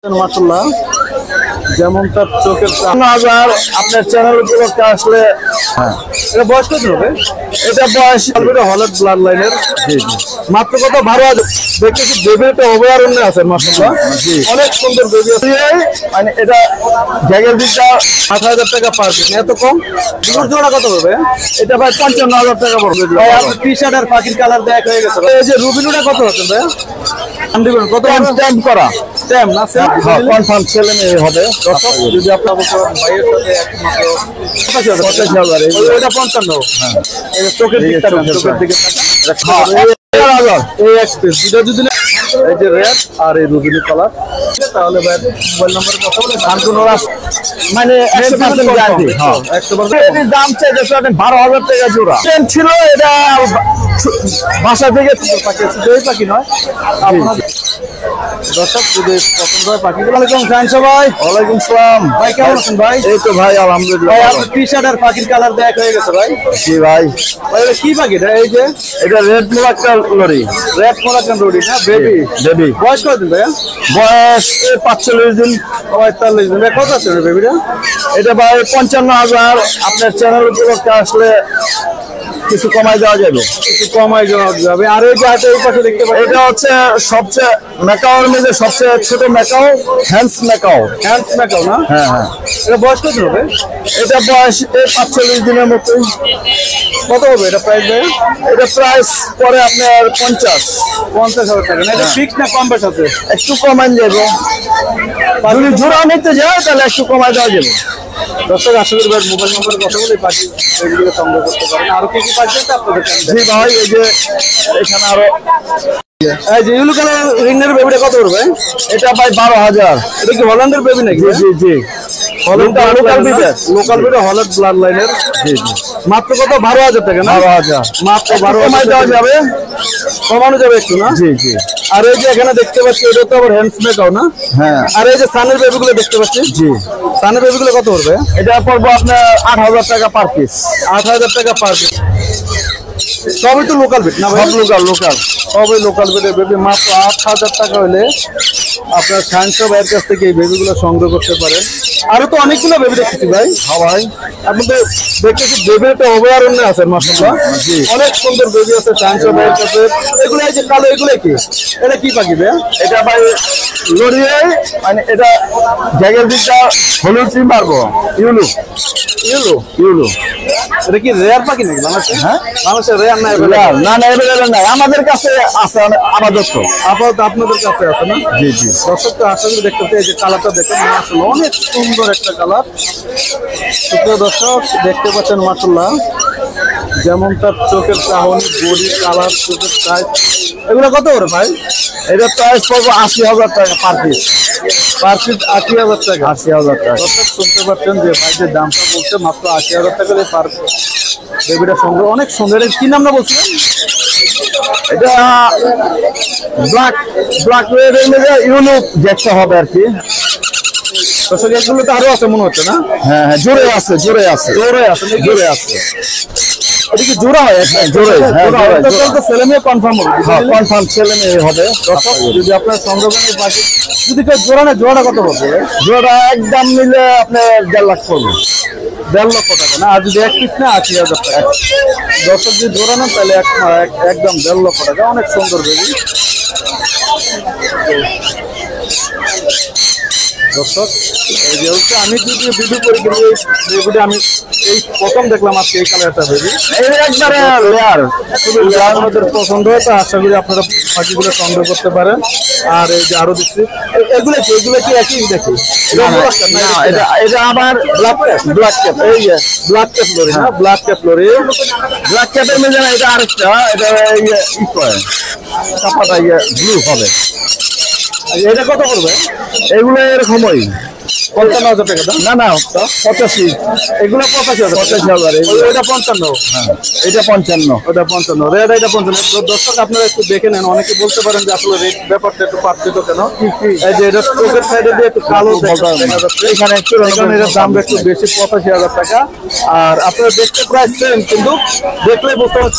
মাশাআল্লাহ যেমন তার চোখের হাজার আপনার চ্যানেল উপলক্ষে আসলে এটা বয়স কত হবে? এটা বয়স হলুদ ব্লাড লাইনের মাত্র কত 12,000 দেখতেছি বেবিটা অভয়ারণ্যে আছে মাশাআল্লাহ অনেক সুন্দর বেবি আছে মানে এটা জায়গার দিকটা 8,000 টাকা পার পিস এত কম দুটো জোড়া কত হবে? এটা ভাই 55,000 টাকা পড়বে ভাই আপনার টি-শার্ট আর পাখির কালার দেখ হয়ে গেছে এই যে রুবিনুটা কত হচ্ছে ভাই আনদিবেন কত স্ট্যাম্প করা স্ট্যাম্প না স্যার কনফার্ম ছেলে মেয়ে হবে দর্শক যদি আপনার ভাইয়ের সাথে একমাত্র 85,000 এটা 55 হ্যাঁ এই চোখের দিকে তাকান চোখের দিকে তাকান এই এক্সপ্রেস দুটো যদি এই যে রেড আর এই রুবিনি কালার তাহলে ভাই মোবাইল নাম্বার কথা বলে শান্তনুরা মানে 100% গ্যারান্টি হ্যাঁ 100% এর দাম চাই 12,000 টাকা জোড়া ট্রেন ছিল এটা ভাষা থেকে পাখি দুই পাখি নয় আপনাদের দর্শক যদি পছন্দ হয় পাখিগুলো ওয়ালাইকুম আসসালাম সবাই ওয়ালাইকুম আসসালাম ভাই কেমন আছেন ভাই এই তো ভাই আলহামদুলিল্লাহ ভাই আপনার টি-শার্ট আর পাখির কালার দেখ হয়ে গেছে ভাই জি ভাই ভাই এটা কি পাখি এটা এই যে এটা রেড মোলাক্কা লরি না বেবি বয়স কত দিন ভাই বয়স 45 দিন 45 দিন কত আছে বেবিটা এটা ভাই 55,000 আপনার চ্যানেল উপলক্ষে আসলে কিছু কমাই দেওয়া যাবে কিছু কমাই দেওয়া যাবে আর এই যে হাতে এই পাশে দেখতে পাচ্ছেন এটা হচ্ছে সবচেয়ে ম্যাকাওর মধ্যে সবচেয়ে ছোট ম্যাকাও হ্যান্ডস ম্যাকাও না হ্যাঁ হ্যাঁ এটা বয়স কত হবে এটা বয়স 45 দিনের মতো কত হবে এটা প্রাইস ভাই এটা প্রাইস পরে আপনার 50,000 টাকা না এটা ফিক্স না কম বেশ আছে একটু কমাই যাবে যদি জোড়া নিতে যায় তাহলে একটু কমাই দেওয়া যাবে দর্শক আসলে ভাই মোবাইল নম্বরে কথা বলে পাখি এগুলো সংগ্রহ করতে পারেন আর কি কি পাখি আছে আপনাদের জি ভাই এই যে এখানে আরো এই যে ইউলো কালার রিংনের বেবিটা কত পড়বে এটা ভাই 12,000 এটা কি হল্যান্ডের বেবি নাকি জি জি লোকাল বিট হলুদ ব্লাড লাইনের জি জি মাত্র কত 12,000 টাকা না 12,000 মাত্র 12,000 কমাই দেওয়া যাবে কমানো যাবে একটু না জি জি আর এই যে এখানে দেখতে পাচ্ছি এটা তো আবার হ্যান্ডস মেকাও না হ্যাঁ আর এই যে সানের বেবিগুলো দেখতে পাচ্ছি জি সানের বেবিগুলো কত পড়বে এটা পড়বে আপনার 8,000 টাকা পার পিস 8,000 টাকা পার পিস সবই তো লোকাল বিট না ভাই লোকাল সবই লোকাল বিটের বেবি মাত্র 8,000 টাকা হলে আপনার সায়েন্স ভাইয়ের কাছ থেকে এই বেবিগুলো সংগ্রহ করতে পারেন আরো তো অনেকগুলো বেবি দেখতেছি ভাই হ্যাঁ ভাই আপনাদের দেখতেছি বেবিটা অভয়ারণ্যে আছে মাশাআল্লাহ অনেক সুন্দর বেবি আছে সায়েন্স ভাইয়ের কাছে এগুলো এই যে কালো এগুলো কি এটা কি পাখি ভাই এটা ভাই লরিয়ে মানে এটা জায়গার দিকটা হলুদ চিম মারবো ইউলো এটা কি রেয়ার পাখি নাকি বাংলাদেশে হ্যাঁ বাংলাদেশে রেয়ার না এভেলেবল না আমাদের কাছে আছে আপাতত আপনাদের কাছে আছে না জি জি দর্শক তো আশা করি দেখতে এই যে কালারটা দেখেন মাশাআল্লাহ অনেক সুন্দর একটা কালার সুপ্রিয় দর্শক দেখতে পাচ্ছেন মাশাআল্লাহ যেমন তার চোখের চাহনি বডি কালার চোখের সাইজ এগুলো কত করে ভাই এটা প্রাইস পড়বে 80,000 টাকা পার পিস 80,000 টাকা 80,000 টাকা দর্শক শুনতে পাচ্ছেন যে ভাই যে দামটা বলছে মাত্র 80,000 টাকা দিয়ে পার বেবিটা সংগ্রহ অনেক সুন্দর কি নাম না বলছিলেন এটা ব্ল্যাক রেড ইউলো দেখতে হবে আর কি দর্শক এগুলো তো আরো আছে মনে হচ্ছে না হ্যাঁ হ্যাঁ জোরে আছে এটা কি জোড়া হয় জোরে তো ছেলে মেয়ে কনফার্ম হবে কনফার্ম ছেলে মেয়ে হবে দর্শক যদি আপনার সংগ্রহের বাকি যদি কেউ জোড়াটা কত হবে জোড়া একদম মিলে আপনার 1.5 লাখ পড়বে 1.5 লক্ষ টাকা না আর যদি এক পিস না 80,000 টাকা দর্শক যদি জোড়া না তাহলে একদম 1.5 লক্ষ টাকা অনেক সুন্দর বেবি দর্শক এই যে হচ্ছে আমি যদি ভিডিও করি কিন্তু বেবিটা আমি এই প্রথম দেখলাম আজকে এই কালারটা বেবি একবারে লেয়ার খুবই লেয়ার আমাদের পছন্দ হয় তো আশা করি আপনারা পাখিগুলো সংগ্রহ করতে পারেন আর এই যে আরো দেখছি এগুলো কি একই দেখি এটা আবার ব্ল্যাক ক্যাপ এই যে ব্ল্যাক ক্যাপ লরি না ব্ল্যাক ক্যাপের মধ্যে না এটা আরেকটা এটা ই করে কাপাটা ব্লু হবে এটা কত করবে এগুলো এরকমই 55,000 টাকা না 85 এগুলো 85,000 এটা 55 হ্যাঁ এটা 55 রেড এটা 55 দর্শক আপনারা একটু দেখে নেন অনেকে বলতে পারেন যে আসলে রেড ব্যাপারটা একটু পার্থক্য কেন এই যে এটা চোখের সাইডে দিয়ে একটু কালো দেখা যাচ্ছে এখানে এর দাম একটু বেশি 85,000 টাকা আর আপনারা দেখতে প্রাইস সেম কিন্তু দেখলে বুঝতে পারছেন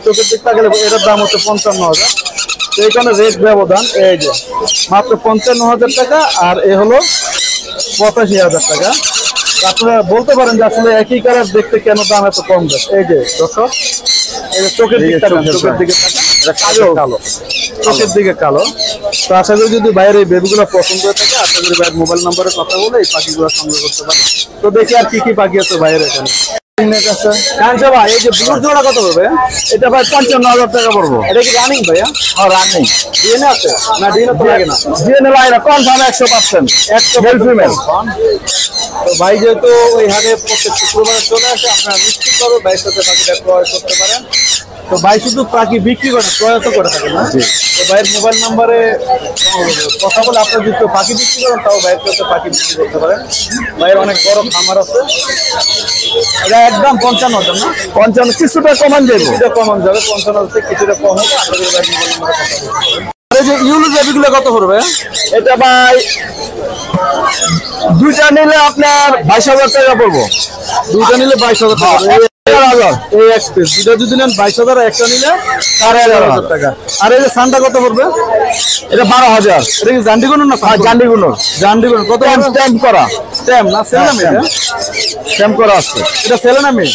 চোখের দিকটা গেলে এটার দাম হচ্ছে 55,000 এই কারণে রেট ব্যবধান। এই যে মাত্র 55,000 টাকা, আর এ হলো 85,000 টাকা। আপনারা বলতে পারেন যে আসলে একই কালার দেখতে কেন দাম এত কম দেয়। এই যে দর্শক, এই যে চোখের দিকে তাকান, চোখের দিকে তাকান, এটা কালো কালো, চোখের দিকে কালো। তো আশা করি যদি বাইরে এই বেবিগুলো পছন্দ হয়ে থাকে, আশা করি বাইরের মোবাইল নাম্বারে কথা বলে এই পাখিগুলো সংগ্রহ করতে পারেন। তো দেখি আর কি কি পাখি আছে বাইরে এখানে। ভাই এই যে ব্লুর জোড়া কত পড়বে? এটা ভাই 55,000 টাকা পড়বো। এটা কি রানিং ভাইয়া? হ্যাঁ রানিং। ডিএনএ আছে না? ডিএনএ তো লাগে না, ডিএনএ লাগে না, কনফার্ম 100%, 100 মেল ফিমেল। তো ভাই যেহেতু ওই হাটে প্রত্যেক শুক্রবারে চলে আসে, আপনারা নিশ্চিতভাবে ভাইয়ের সাথে পাখিটা ক্রয় করতে পারেন। তো ভাই শুধু পাখি বিক্রি করে, ক্রয় তো করে থাকেন না? তো ভাইয়ের মোবাইল নাম্বারে কথা বলে আপনার যদি কেউ পাখি বিক্রি করেন, তাও ভাইয়ের সাথে পাখি বিক্রি করতে পারেন। ভাইয়ের অনেক বড় খামার আছে। এটা একদম 55,000 না? 55, কিছুটা কমান যাবে, কিছুটা কমান যাবে, 55,000 থেকে কিছুটা কম হবে। আপনাদের ভাইয়ের মোবাইল নাম্বারে কথা বলতে পারেন। আর এই যে ইউলো বেবিগুলো কত পড়বে? এটা ভাই দুইটা নিলে আপনার 22,000 টাকা পড়বো। দুইটা নিলে 22,000 টাকা। এই এক পিস দুইটা যদি নেন 22,000, একটা নিলে 11,500 টাকা। আর এই যে সানটা কত পড়বে? এটা 12,000। এটা কি জান্ডিগুনো না? জান্ডিগুনো। জান্ডিগুনো কত? স্ট্যাম্প করা। স্ট্যাম্প না সেল নামে? স্ট্যাম্প করা আছে। এটা সেল নামে?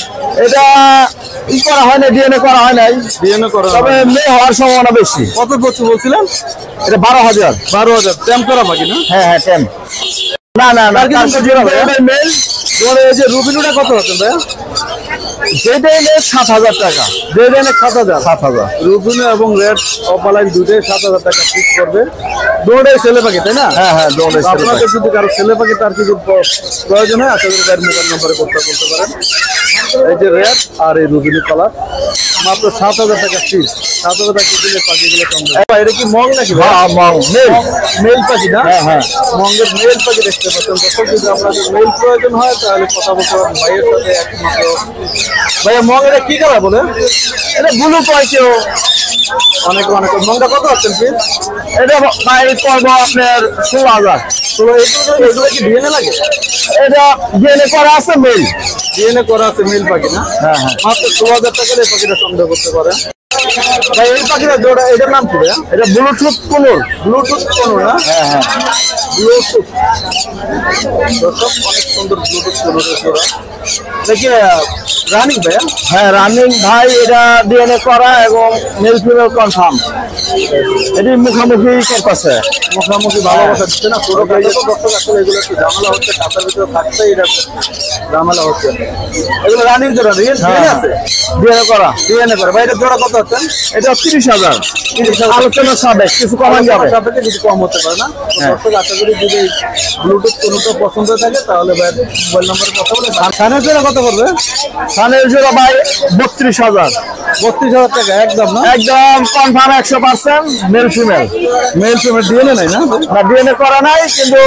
এটা ই করা হয় না, ডিএনএ করা হয় নাই। ডিএনএ করা, তবে মেয়ে হওয়ার সম্ভাবনা বেশি। কত বছর বলছিলেন? এটা 12,000। 12,000 স্ট্যাম্প করা বাকি না? হ্যাঁ হ্যাঁ স্ট্যাম্প। না না না, মেল। এই যে রুবিনুটা কত হচ্ছে ভাইয়া? যেটা এনে 7,000 টাকা। যেটা এনে 7,000। রুবিনু এবং রেড অপালাইন দুটোই 7,000 টাকা ফিক্স করবে। দৌড়ে ছেলে পাখি, তাই না? হ্যাঁ হ্যাঁ দৌড়ে। আপনাদের যদি কারো ছেলে পাখি তার কিছু প্রয়োজন হয়, আশা করি তার মোবাইল নম্বরে কথা বলতে পারেন। এই যে রেড আর এই রুবিনু কালার মাত্র 7,000 টাকা ফিক্স। 7,000 টাকা দিলে পাখিগুলো কমবে। এটা কি মং নাকি? মং, মেল পাখি না? হ্যাঁ হ্যাঁ, মঙ্গের মেল পাখি দেখতে পাচ্ছেন। তখন যদি আপনাদের মেল প্রয়োজন হয় তাহলে কথা বলতে পারেন ভাইয়ের সাথে। একমাত্র ভাইয়া মং এটা কি কালার বলে? এটা ব্লু পাইছেও অনেক অনেক। মংটা কত আছেন প্লিজ? এটা ভাই পড়বো আপনার 16,000। 16। এগুলো কি ডিএনএ লাগে? এটা ডিএনএ করা আছে, মেল। ডিএনএ করা আছে, মেল পাখি না? হ্যাঁ হ্যাঁ। মাত্র 16,000 টাকা এই পাখিটা সংগ্রহ করতে পারেন। ভাই এই পাখিটা জোড়া, এটার নাম কি ভাইয়া? এটা ব্লুটুথ কোনোর। ব্লুটুথ কোনোর না? হ্যাঁ হ্যাঁ ব্লুটুথ। অনেক সুন্দর ব্লুটুথ কোনোরের জোড়া। দেখি রানিং ভাইয়া? হ্যাঁ রানিং ভাই। এটা ডিএনএ করা এবং মেল ফিমেল কনফার্ম। এটি মুখামুখি করতেছে, মুখামুখি ভালোবাসা দিচ্ছে না। ছোট কাছে তো দর্শক আসলে এগুলো একটু ঝামেলা হচ্ছে, কাঁচার ভিতরে থাকছে, এটা ঝামেলা হচ্ছে। এগুলো রানিং জোড়া ডিএনএ আছে? ডিএনএ করা। ডিএনএ করা ভাই। এটা জোড়া কত আছেন? এটা 30,000। আলোচনা সাবেক, কিছু কমান যাবে, সাপেক্ষে কিছু কম হতে পারে না? দর্শক আশা করি যদি ব্লুটুথ কোনোটা পছন্দ থাকে তাহলে ভাই মোবাইল নম্বরে কথা বলে। আর সানের জোড়া কত করবে? সানের জোড়া ভাই 32,000। 32,000 টাকা একদম না? একদম confirm 100%, male female. Male female DNA নাই না? না ডিএনএ করা নাই, কিন্তু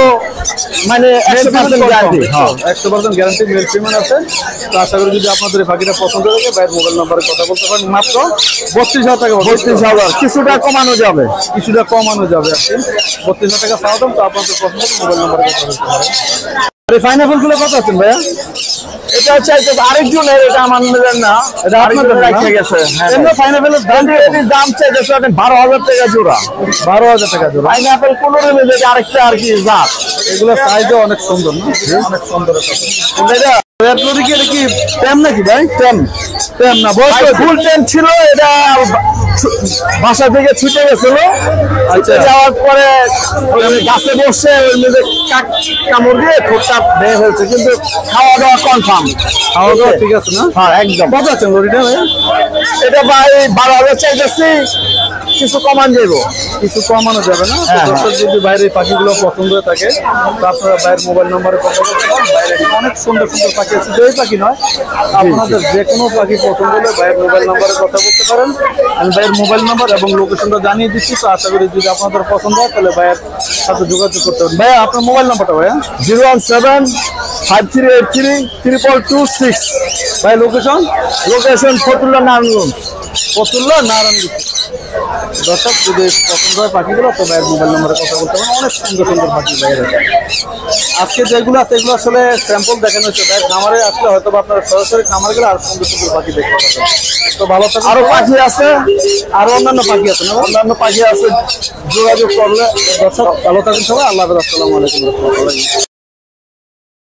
মানে 100% গ্যারান্টি। হ্যাঁ 100% গ্যারান্টি মেল ফিমেল আছে। তো আশা করি যদি আপনাদের এই পাখিটা পছন্দ থাকে ভাইয়ের মোবাইল নম্বরে কথা বলতে পারেন। মাত্র 32,000 টাকা। 32,000 কিছুটা কমানো যাবে, কিছুটা কমানো যাবে আর কি। 32,000 টাকা চাওয়া দাম। তো আপনাদের পছন্দ মোবাইল নম্বরে কথা বলতে পারেন। আর এই পাইনাপেল গুলো কত আছেন ভাইয়া? এটা হচ্ছে আরেকজনের, এটা আমাদের না, এটা আপনাদের রাখতে গেছে। এমনি পাইনাপেলের দাম চাইতেছে 12,000 টাকা জোড়া। 12,000 টাকা জোড়া। পাইনাপেল কোন আরেকটা আর কি জাত। এগুলো সাইজও অনেক সুন্দর না? অনেক সুন্দর। এটা কি ট্যাম নাকি ভাই? ট্যাম। ট্যাম না, ফুল ট্যাম ছিল। এটা বাসা থেকে ছুটে গেছিল। আচ্ছা, যাওয়ার পরে গাছে বসছে, ওই মধ্যে কামড় দিয়ে ঠোঁটটা বের হয়েছে, কিন্তু খাওয়া দাওয়া কনফার্ম। খাওয়া দাওয়া ঠিক আছে না? হ্যাঁ একদম। কত আছেন লরিটা ভাইয়া? এটা ভাই 12,000 চাইতেছি, কিছু কমান যাবো। কিছু কমানো যাবে না? যদি বাইরের পাখিগুলো পছন্দ হয়ে থাকে তো আপনারা বাইরের মোবাইল নম্বরে কথা বলতে পারেন। বাইরে অনেক সুন্দর সুন্দর পাখি আছে। শুধু এই পাখি নয়, আপনাদের যে কোনো পাখি পছন্দ হলে বাইরের মোবাইল নম্বরে কথা বলতে পারেন। আমি ভাইয়ের মোবাইল নাম্বার এবং লোকেশনটা জানিয়ে দিচ্ছি। তো আশা করি যদি আপনাদের পছন্দ হয় তাহলে ভাইয়ের সাথে যোগাযোগ করতে পারেন। ভাইয়া আপনার মোবাইল নাম্বারটা ভাইয়া? 01753332226। ভাই লোকেশন? লোকেশন ফতুল্লা নারায়ণগঞ্জ। ফতুল্লা নারায়ণগঞ্জ। দর্শক যদি পছন্দ হয় পাখিগুলো তো ভাইয়ের মোবাইল নম্বরে কথা বলতে পারেন। অনেক সুন্দর সুন্দর পাখি ভাইয়ের আছে। আজকে যেগুলো আছে এগুলো আসলে স্যাম্পল দেখানো হচ্ছে, তাই খামারে আসলে হয়তো আপনারা সরাসরি খামারে গেলে আর সুন্দর সুন্দর পাখি দেখতে পাবেন। তো ভালো থাকবেন। আরো পাখি আছে, আরো অন্যান্য পাখি আছে না? অন্যান্য পাখি আছে, যোগাযোগ করলে। দর্শক ভালো থাকুন সবাই, আল্লাহ হাফেজ, আসসালামু আলাইকুম।